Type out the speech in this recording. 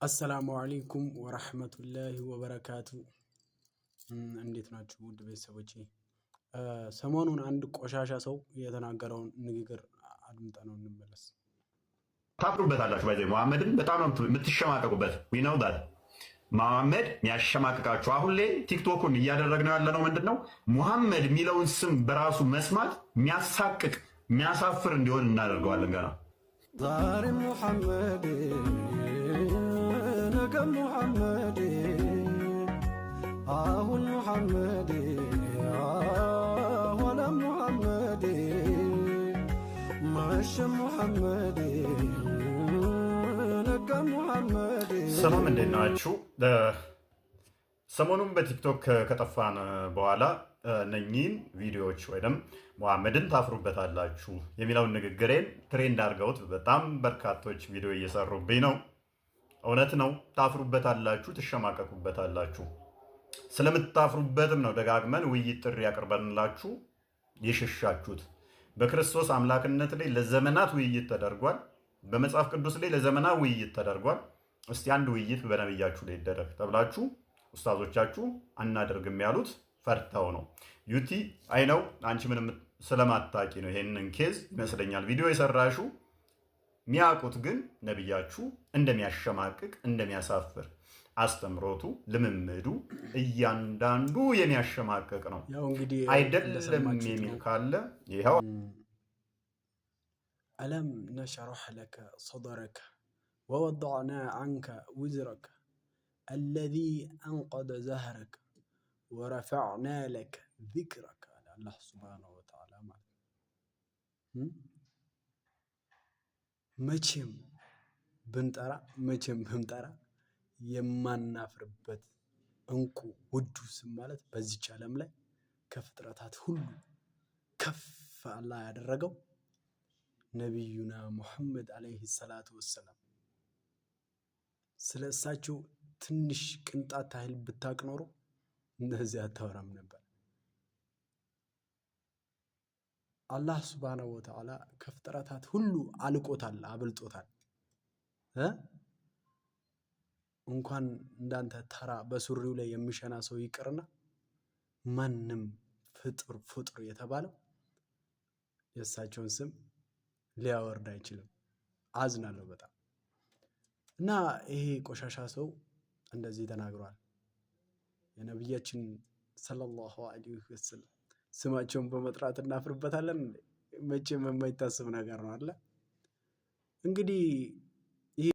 አሰላሙ አለይኩም ወራህመቱላሂ ወበረካቱ። እንዴት ናችሁ ውድ ቤተሰቦቼ? ሰሞኑን አንድ ቆሻሻ ሰው የተናገረውን ንግግር አድምጠነው እንመለስ። ታፍሩበታላችሁ። ባይዘ መሐመድን በጣም ነው የምትሸማቀቁበት። ዊነው ዳት መሐመድ የሚያሸማቅቃችሁ አሁን ላይ ቲክቶኩን እያደረግነው ያለነው ምንድን ነው? ሙሐመድ የሚለውን ስም በራሱ መስማት የሚያሳቅቅ የሚያሳፍር እንዲሆን እናደርገዋለን። ገና ዛሬ ሙሐመድ ነገ ሙሐመድ አሁን ሙሐመድ ኋላ ሙሐመድ ማሸ ሙሐመድ ነገ ሙሐመድ። ሰላም እንዴት ናችሁ? ሰሞኑን በቲክቶክ ከጠፋን በኋላ እነኚህን ቪዲዮዎች ወይም ሙሐመድን ታፍሩበታላችሁ የሚለውን ንግግሬን ትሬንድ አድርገውት በጣም በርካቶች ቪዲዮ እየሰሩብኝ ነው። እውነት ነው፣ ታፍሩበታላችሁ፣ ትሸማቀቁበታላችሁ። ስለምታፍሩበትም ነው ደጋግመን ውይይት ጥሪ ያቀርበንላችሁ የሸሻችሁት። በክርስቶስ አምላክነት ላይ ለዘመናት ውይይት ተደርጓል። በመጽሐፍ ቅዱስ ላይ ለዘመናት ውይይት ተደርጓል። እስቲ አንድ ውይይት በነብያችሁ ላይ ይደረግ ተብላችሁ ኡስታዞቻችሁ አናደርግም ያሉት ፈርተው ነው። ዩቲ አይ ነው አንቺ ምንም ስለማታቂ ነው ይሄንን ኬዝ ይመስለኛል ቪዲዮ የሰራሹ። ሚያውቁት ግን ነብያችሁ እንደሚያሸማቅቅ እንደሚያሳፍር አስተምሮቱ ልምምዱ እያንዳንዱ የሚያሸማቅቅ ነው አይደለም የሚል ካለ ይሄው አለም ነሽረሕ ለከ ሰድረከ ወወضዕና ዐንከ ውዝረከ አለዚ አንቀደ ዘህረከ ወረፈዕና ለከ ዚክረከ አለ አላህ ሱብሓነሁ ወተዓላ ማለት ነው። መቼም ብንጠራ መቼም ብንጠራ የማናፍርበት እንቁ ውዱ ስም ማለት በዚች ዓለም ላይ ከፍጥረታት ሁሉ ከፍ አላህ ያደረገው ነቢዩና ሙሐመድ አለይሂ ሰላቱ ወሰላም። ስለ እሳቸው ትንሽ ቅንጣት ታህል ብታቅ ኖሮ እንደዚህ አታወራም ነበር። አላህ ሱብሓነሁ ወተዓላ ከፍጥረታት ሁሉ አልቆታል፣ አብልጦታል። እንኳን እንዳንተ ተራ በሱሪው ላይ የሚሸና ሰው ይቅርና ማንም ፍጡር የተባለው የእሳቸውን ስም ሊያወርድ አይችልም። አዝናለሁ በጣም። እና ይሄ ቆሻሻ ሰው እንደዚህ ተናግሯል። የነቢያችን ሰለላሁ ዐለይሂ ወሰለም ስማቸውን በመጥራት እናፍርበታለን? መቼም የማይታሰብ ነገር ነው አለ። እንግዲህ